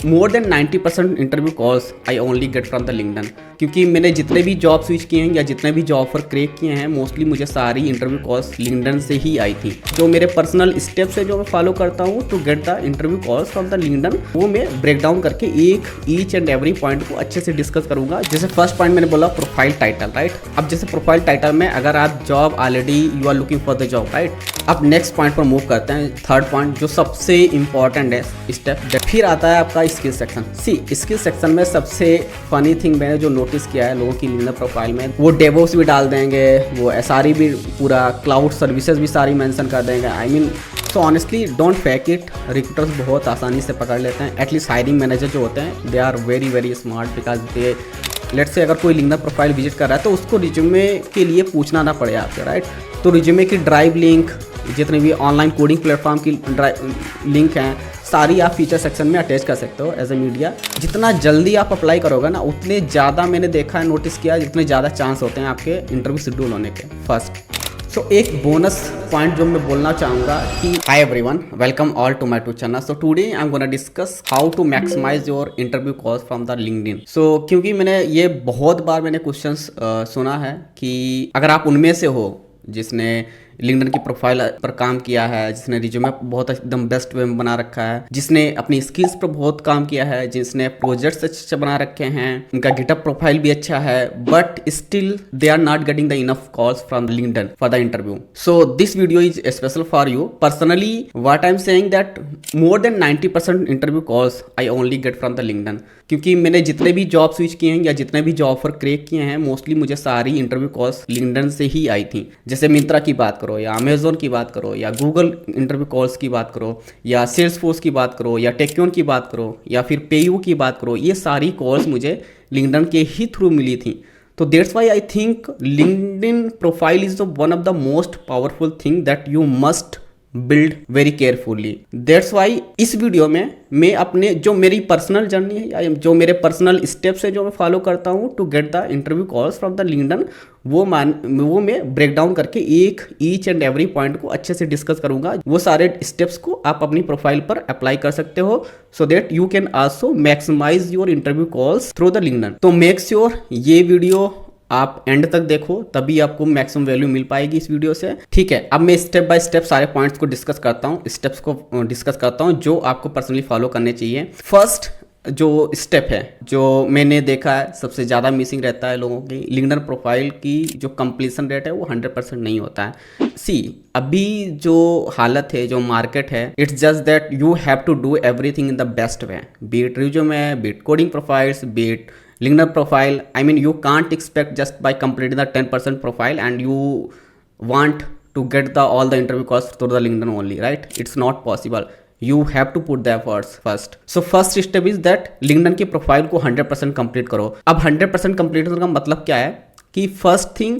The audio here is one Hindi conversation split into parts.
More than 90% interview calls I only get from the LinkedIn. क्योंकि मैंने जितने भी जॉब स्विच किए हैं या जितने भी जॉब ऑफर क्रैक किए हैं, मोस्टली मुझे सारी इंटरव्यू कॉल्स लिंक्डइन से ही आई थी। जो मेरे पर्सनल स्टेप्स है जो मैं फॉलो करता हूँ to get the interview calls from the LinkedIn, वो मैं ब्रेक डाउन करके ईच एंड एवरी पॉइंट को अच्छे से डिस्कस करूंगा। जैसे फर्स्ट पॉइंट मैंने बोला प्रोफाइल टाइटल, राइट। अब जैसे प्रोफाइल टाइटल में अगर आप job already you are looking for the job, right. अब नेक्स्ट पॉइंट पर मूव करते हैं, थर्ड पॉइंट जो सबसे इंपॉर्टेंट है स्टेप। फिर आता है आपका स्किल सेक्शन। स्किल सेक्शन में सबसे फनी थिंग मैंने जो नोटिस किया है लोगों की लिंक्डइन प्रोफाइल में, वो डेवोप्स भी डाल देंगे, वो एसआरई भी, पूरा क्लाउड सर्विसेज भी सारी मेंशन कर देंगे। I mean so honestly don't fake it. Recruiters बहुत आसानी से पकड़ लेते हैं। एटलीस्ट हायरिंग मैनेजर जो होते हैं they are very very smart, because they let's say अगर कोई लिंक्डइन प्रोफाइल विजिट कर रहा है तो उसको रिज्यूमे के लिए पूछना ना पड़े आपसे, राइट। तो रिज्यूमे की ड्राइव लिंक, जितने भी ऑनलाइन कोडिंग प्लेटफॉर्म की लिंक हैं, सारी आप फीचर सेक्शन में अटैच कर सकते हो एज ए मीडिया। जितना जल्दी आप अप्लाई करोगे ना, उतने ज़्यादा मैंने देखा है, नोटिस किया, जितने ज़्यादा चांस होते हैं आपके इंटरव्यू शेड्यूल होने के। फर्स्ट एक बोनस पॉइंट जो मैं बोलना चाहूँगा कि hi everyone, welcome all to my YouTube channel. So today I am gonna discuss how to maximise your interview calls from the LinkedIn. क्योंकि मैंने ये बहुत बार मैंने क्वेश्चंस सुना है कि अगर आप उनमें से हो जिसने लिंक्डइन की प्रोफाइल पर काम किया है, जिसने रिज्यूमे बहुत एकदम बेस्ट वे में बना रखा है, जिसने अपनी स्किल्स पर बहुत काम किया है, जिसने प्रोजेक्ट्स अच्छे बना रखे हैं, उनका गिटअप प्रोफाइल भी अच्छा है, but still they are not getting the enough calls from LinkedIn for the interview. So this video is special for you. Personally what I am saying that more than 90% interview calls I only get from the LinkedIn. क्योंकि मैंने जितने भी जॉब स्विच किए हैं या जितने भी जॉब ऑफर क्रैक किए हैं, मोस्टली मुझे सारी इंटरव्यू कॉल्स लिंक्डइन से ही आई थी। जैसे मिंत्रा की बात करो, या अमेजोन की बात करो, या गूगल इंटरव्यू कॉल्स की बात करो, या सेल्सफोर्स की बात करो, या टेक्योन की बात करो, या फिर पेयू की बात करो, ये सारी कॉल्स मुझे लिंक्डइन के ही थ्रू मिली थी। तो that's why I think LinkedIn profile is one of the most powerful thing that you must build very carefully. That's why इस वीडियो में मैं अपने जो मेरी पर्सनल जर्नी है या जो मेरे पर्सनल स्टेप्स है जो मैं फॉलो करता हूँ to get the interview calls from the LinkedIn, वो मैं ब्रेक डाउन करके ईच एंड एवरी पॉइंट को अच्छे से डिस्कस करूंगा। वो सारे स्टेप्स को आप अपनी प्रोफाइल पर अप्लाई कर सकते हो so that you can also maximise your interview calls through the LinkedIn. तो मेक श्योर ये वीडियो आप एंड तक देखो, तभी आपको मैक्सिमम वैल्यू मिल पाएगी इस वीडियो से। ठीक है, अब मैं स्टेप बाय स्टेप सारे पॉइंट्स को डिस्कस करता हूँ, स्टेप्स को डिस्कस करता हूँ जो आपको पर्सनली फॉलो करने चाहिए। फर्स्ट जो स्टेप है जो मैंने देखा है सबसे ज़्यादा मिसिंग रहता है लोगों की, लिंक्डइन प्रोफाइल की जो कंप्लीशन रेट है वो 100% नहीं होता है। अभी जो हालत है, जो मार्केट है, it's just that you have to do everything in the best way, beat resume, beat coding profiles, beat LinkedIn profile. I mean, you can't expect just by completing the 10% profile and you want to get all the interview calls through the LinkedIn only, right? It's not possible. You have to put the efforts first. So first step is that LinkedIn की प्रोफाइल को 100% कंप्लीट करो। अब 100% कंप्लीट करने का मतलब क्या है कि फर्स्ट थिंग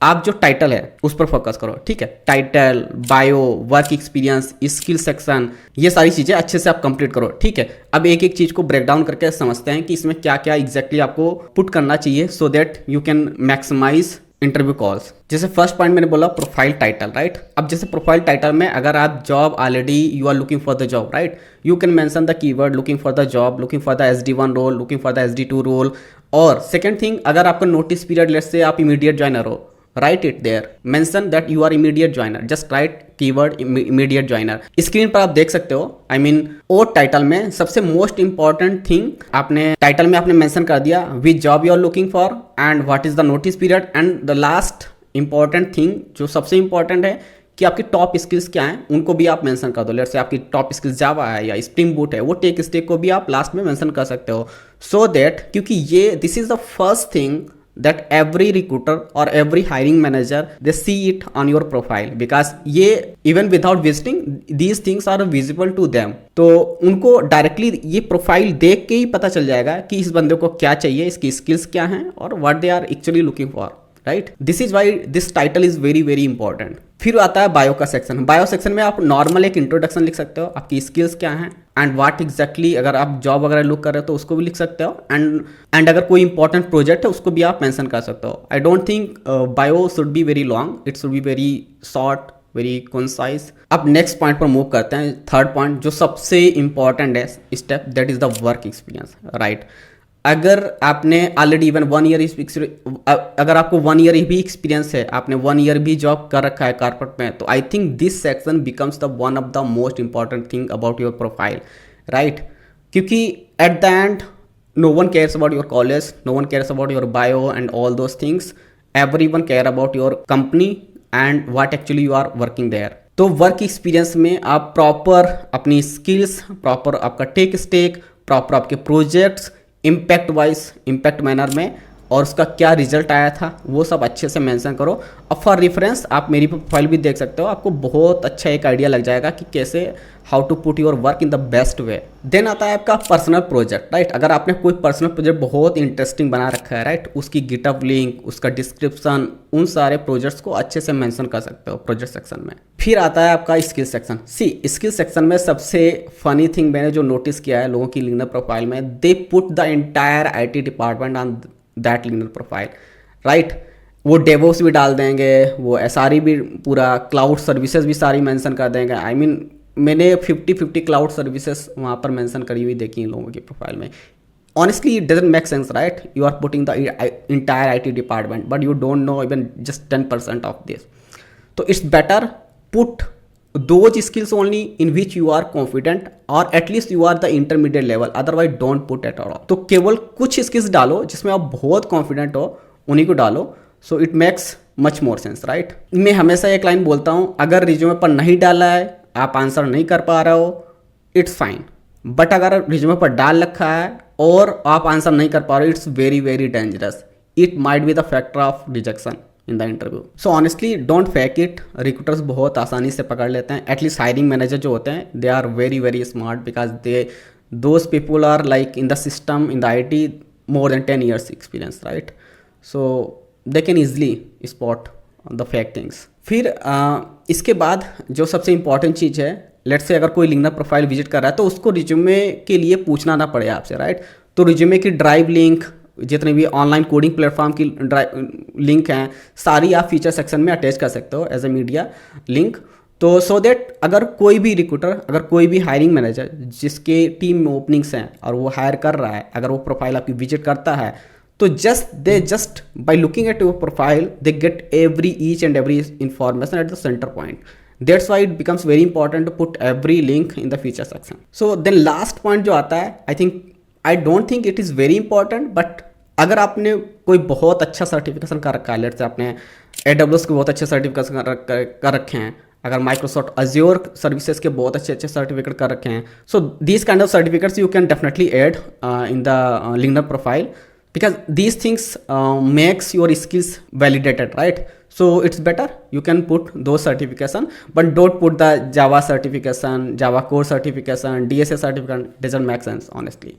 आप जो टाइटल है उस पर फोकस करो। ठीक है, title, bio, work experience, skill section, ये सारी चीजें अच्छे से आप कंप्लीट करो। ठीक है, अब एक एक चीज को ब्रेक डाउन करके समझते हैं कि इसमें क्या क्या एग्जैक्टली आपको पुट करना चाहिए so that you can maximise interview calls. जैसे फर्स्ट पॉइंट मैंने बोला प्रोफाइल टाइटल, राइट। अब जैसे प्रोफाइल टाइटल में अगर आप job already you are looking for the job, right, you can mention the keyword looking for the job, looking for the SD1 role, looking for the SD2 role. और सेकंड थिंग, अगर आपका नोटिस पीरियड लेट्स से आप इमीडिएट ज्वाइनर हो, write it there, mention that you are immediate joiner, just write keyword immediate joiner। Screen पर आप देख सकते हो, I mean और टाइटल में सबसे मोस्ट इंपॉर्टेंट थिंग आपने टाइटल में आपने मेंशन कर दिया which job you are looking for and what is the notice period, and the last important thing जो सबसे इंपॉर्टेंट है कि आपकी टॉप स्किल्स क्या हैं उनको भी आप मेंशन कर दो। लेट्स से आपकी टॉप स्किल्स जावा है या स्प्रिंग बूट है, वो टेक स्टेक को भी आप लास्ट में मेंशन कर सकते हो सो दैट, क्योंकि ये this is the first thing that every recruiter or every hiring manager they see it on your profile, because ये even without visiting these things are visible to them। तो उनको डायरेक्टली ये प्रोफाइल देख के ही पता चल जाएगा कि इस बंदे को क्या चाहिए, इसकी स्किल्स क्या हैं और what they are actually looking for, right. This is why this title is very very important. फिर आता है बायो का सेक्शन। बायो सेक्शन में आप नॉर्मल एक इंट्रोडक्शन लिख सकते हो, आपकी स्किल्स क्या हैं एंड व्हाट एग्जैक्टली, अगर आप जॉब वगैरह लुक कर रहे हो तो उसको भी लिख सकते हो, एंड अगर कोई इंपॉर्टेंट प्रोजेक्ट है उसको भी आप मेंशन कर सकते हो। I don't think bio should be very long, it should be very short, very concise. अब नेक्स्ट पॉइंट पर मूव करते हैं, थर्ड पॉइंट जो सबसे इंपॉर्टेंट है step, that is the work experience, right. अगर आपने ऑलरेडी इवन 1 ईयर, अगर आपको 1 ईयर भी एक्सपीरियंस है, आपने 1 ईयर भी जॉब कर रखा है कॉर्पोरेट में, तो I think this section becomes the one of the most important thing about your profile, right. क्योंकि at the end no one cares about your college, no one cares about your bio and all those things. Everyone care about your company and what actually you are working there. तो वर्क एक्सपीरियंस में आप प्रॉपर अपनी स्किल्स, प्रॉपर आपका टेक स्टेक, प्रॉपर आपके projects, impact wise, impact manner में, और उसका क्या रिजल्ट आया था वो सब अच्छे से मेंशन करो। अब फॉर रेफरेंस आप मेरी प्रोफाइल भी देख सकते हो, आपको बहुत अच्छा एक आइडिया लग जाएगा कि कैसे how to put your work in the best way. Then आता है आपका पर्सनल प्रोजेक्ट, राइट। अगर आपने कोई पर्सनल प्रोजेक्ट बहुत इंटरेस्टिंग बना रखा है, राइट, उसकी गिटअप लिंक, उसका डिस्क्रिप्शन, उन सारे प्रोजेक्ट्स को अच्छे से मेंशन कर सकते हो प्रोजेक्ट सेक्शन में। फिर आता है आपका स्किल सेक्शन। स्किल सेक्शन में सबसे फनी थिंग मैंने जो नोटिस किया है लोगों की लिंक्डइन प्रोफाइल में, they put the entire IT department on that LinkedIn profile, right. वो डेवोप्स भी डाल देंगे, वो SRE भी, पूरा क्लाउड सर्विसेज भी सारी मेंशन कर देंगे। आई मीन मैंने 50-50 क्लाउड सर्विसेज वहाँ पर मेंशन करी हुई देखी इन लोगों की प्रोफाइल में। Honestly it doesn't make sense, right. You are putting the entire IT department but you don't know even just 10% of this. तो it's better put those skills only in which you are confident or at least you are the intermediate level, otherwise don't put at all। तो केवल कुछ स्किल्स डालो जिसमें आप बहुत कॉन्फिडेंट हो, उन्हीं को डालो। So it makes much more sense, right. मैं हमेशा एक लाइन बोलता हूँ, अगर रिज्यूमे पर नहीं डाला है, आप आंसर नहीं कर पा रहे हो, इट्स फाइन। बट अगर रिज्यूमे पर डाल रखा है और आप आंसर नहीं कर पा रहे हो, it's very very dangerous. It might be the factor of rejection in the interview. So honestly don't fake it. Recruiters बहुत आसानी से पकड़ लेते हैं, एटलीस्ट हायरिंग मैनेजर जो होते हैं, they are very very smart because those people are like in the system, in the IT more than 10 years experience, right? So they can easily spot the fake things। फिर इसके बाद जो सबसे इंपॉर्टेंट चीज़ है, लेट्स से अगर कोई लिंक्डइन प्रोफाइल विजिट कर रहा है तो उसको रिज्यूमे के लिए पूछना ना पड़े आपसे, राइट। तो रिज्यूमे की ड्राइव लिंक, जितने भी ऑनलाइन कोडिंग प्लेटफॉर्म की लिंक हैं, सारी आप फीचर सेक्शन में अटैच कर सकते हो एज ए मीडिया लिंक। तो सो दैट अगर कोई भी रिक्रूटर, अगर कोई भी हायरिंग मैनेजर जिसके टीम में ओपनिंग्स हैं और वो हायर कर रहा है, अगर वो प्रोफाइल आपकी विजिट करता है, तो just by looking at your profile they get each and every information at the centre point. That's why it becomes very important to put every link in the feature section। So then last point जो आता है, I don't think it is very important, but अगर आपने कोई बहुत अच्छा सर्टिफिकेशन कर रखा है, लेट्स से आपने AWS के बहुत अच्छे सर्टिफिकेशन कर रखे हैं, अगर माइक्रोसॉफ्ट अज्योर सर्विसेज के बहुत अच्छे सर्टिफिकेट कर रखे हैं, so these kind of certificates you can definitely add in the LinkedIn profile because these things makes your skills validated, right? So it's better you can put those certification, but don't put the Java certification, Java core certification, DSA certification, doesn't make sense honestly।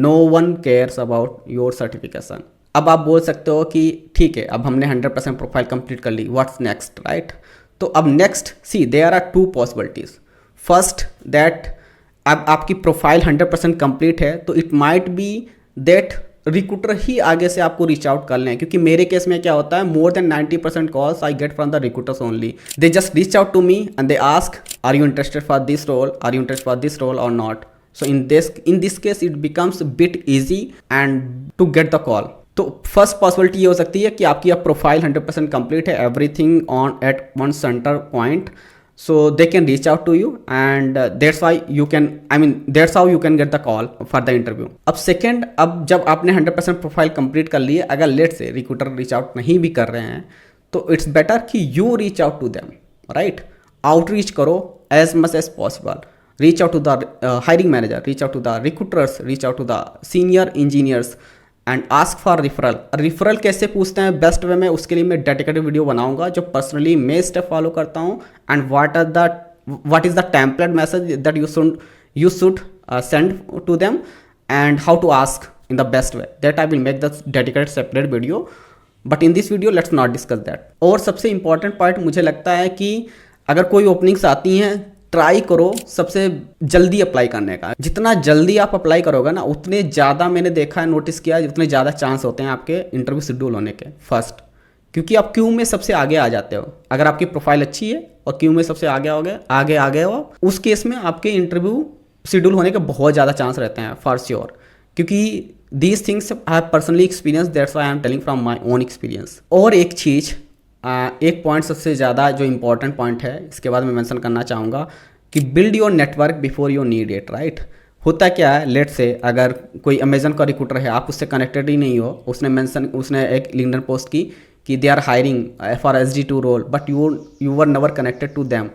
no one cares about your certification। अब आप बोल सकते हो कि ठीक है, अब हमने 100% प्रोफाइल कंप्लीट कर ली, व्हाट्स नेक्स्ट, राइट। तो अब next see there are 2 possibilities. First that अब आपकी प्रोफाइल 100% कंप्लीट है, तो it might be that recruiter ही आगे से आपको रीच आउट कर लें, क्योंकि मेरे केस में क्या होता है, more than 90% calls I get from the recruiters only. They just reach out to me and they ask are you interested for this role, are you interested for this role और not. So in this case it becomes bit easy and to get the call. तो फर्स्ट पॉसिबिलिटी ये हो सकती है कि आपकी अब प्रोफाइल 100% कंप्लीट है, everything on at one centre point, so they can reach out to you and that's how you can get the call for the interview। अब सेकेंड, अब जब आपने 100% प्रोफाइल कंप्लीट कर लिए, अगर लेट से रिक्रूटर रीच आउट नहीं भी कर रहे हैं, तो इट्स बेटर कि you reach out to them, right. Outreach करो as much as possible, reach out to the hiring manager, reach out to the recruiters, reach out to the senior engineers and ask for referral. Referral कैसे पूछते हैं बेस्ट वे में, उसके लिए मैं डेडिकेटेड वीडियो बनाऊंगा जो पर्सनली मैं स्टेप फॉलो करता हूं, and what is the template message that you should send to them and how to ask in the best way, that I will make the dedicated separate video, but in this video let's not discuss that. और सबसे इंपॉर्टेंट पॉइंट मुझे लगता है कि अगर कोई ओपनिंग्स आती हैं, ट्राई करो सबसे जल्दी अप्लाई करने का। जितना जल्दी आप अप्लाई करोगे ना, उतने ज़्यादा मैंने देखा है, नोटिस किया है, उतने ज़्यादा चांस होते हैं आपके इंटरव्यू शेड्यूल होने के। फर्स्ट, क्योंकि आप क्यू में सबसे आगे आ जाते हो। अगर आपकी प्रोफाइल अच्छी है और क्यू में सबसे आगे आ गए हो, उस केस में आपके इंटरव्यू शेड्यूल होने के बहुत ज़्यादा चांस रहते हैं फॉर श्योर। क्योंकि these things I have personally experience, that's why I am telling from my own experience. और एक चीज़, एक पॉइंट सबसे ज़्यादा जो इंपॉर्टेंट पॉइंट है, इसके बाद मैं मेंशन करना चाहूँगा कि build your network before you need it, right. होता क्या है, लेट से अगर कोई अमेजन का रिक्रूटर है, आप उससे कनेक्टेड ही नहीं हो, उसने एक लिंक्डइन पोस्ट की कि they are hiring for SD2 role, but you were never connected to them,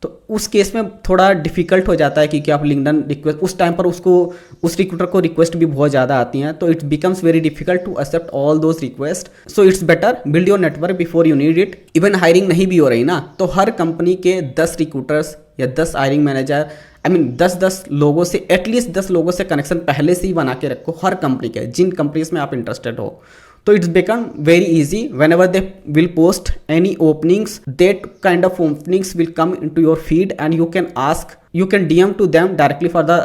तो उस केस में थोड़ा डिफिकल्ट हो जाता है क्योंकि आप लिंक्डइन रिक्वेस्ट उस टाइम पर उस रिक्रूटर को रिक्वेस्ट भी बहुत ज़्यादा आती हैं, तो it becomes very difficult to accept all those request. So it's better build your network before you need it. Even hiring नहीं भी हो रही ना, तो हर कंपनी के 10 रिक्रूटर्स या 10 हायरिंग मैनेजर, 10 लोगों से, एटलीस्ट 10 लोगों से कनेक्शन पहले से ही बना के रखो हर कंपनी के, जिन कंपनीज में आप इंटरेस्टेड हो। तो it's become very easy whenever they will post any openings, that kind of openings will come into your feed and you can DM to them directly for the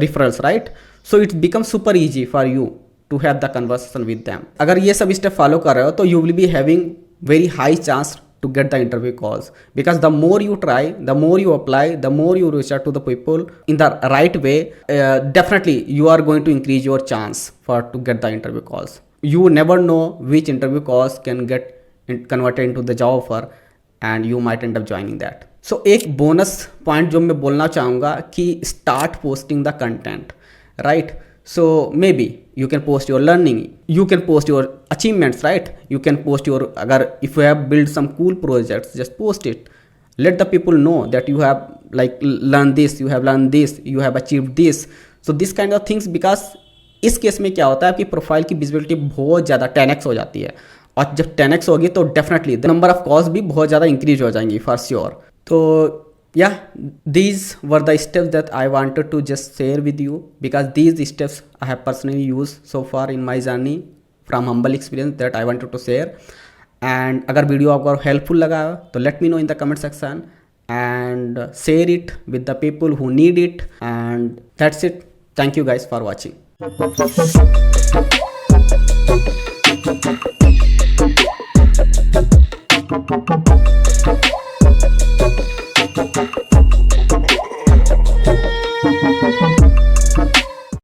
referrals, right? So it becomes super easy for you to have the conversation with them. अगर ये सब स्टेप फॉलो कर रहे हो तो you will be having very high chance to get the interview calls, because the more you try, the more you apply, the more you reach out to the people in the right way, definitely you are going to increase your chance to get the interview calls. You never know which interview calls can get converted into the job offer and you might end up joining that. So एक बोनस पॉइंट जो मैं बोलना चाहूँगा कि start posting the content, right? So maybe you can post your learning, you can post your achievements, right? You can post your, अगर if you have built some cool projects, just post it. Let the people know that you have like learned this, you have learned this, you have achieved this. So this kind of things, because इस केस में क्या होता है, आपकी प्रोफाइल की विजिबिलिटी बहुत ज़्यादा 10x हो जाती है, और जब 10x होगी तो definitely the number of calls भी बहुत ज़्यादा इंक्रीज हो जाएंगी फॉर श्योर। तो या these were the steps that I wanted to just share with you, because these steps I have personally use so far in my journey from humble experience that I wanted to share. And अगर वीडियो आपको हेल्पफुल लगा तो let me know in the comment section and share it with the people who need it, and that's it. Thank you guys for watching.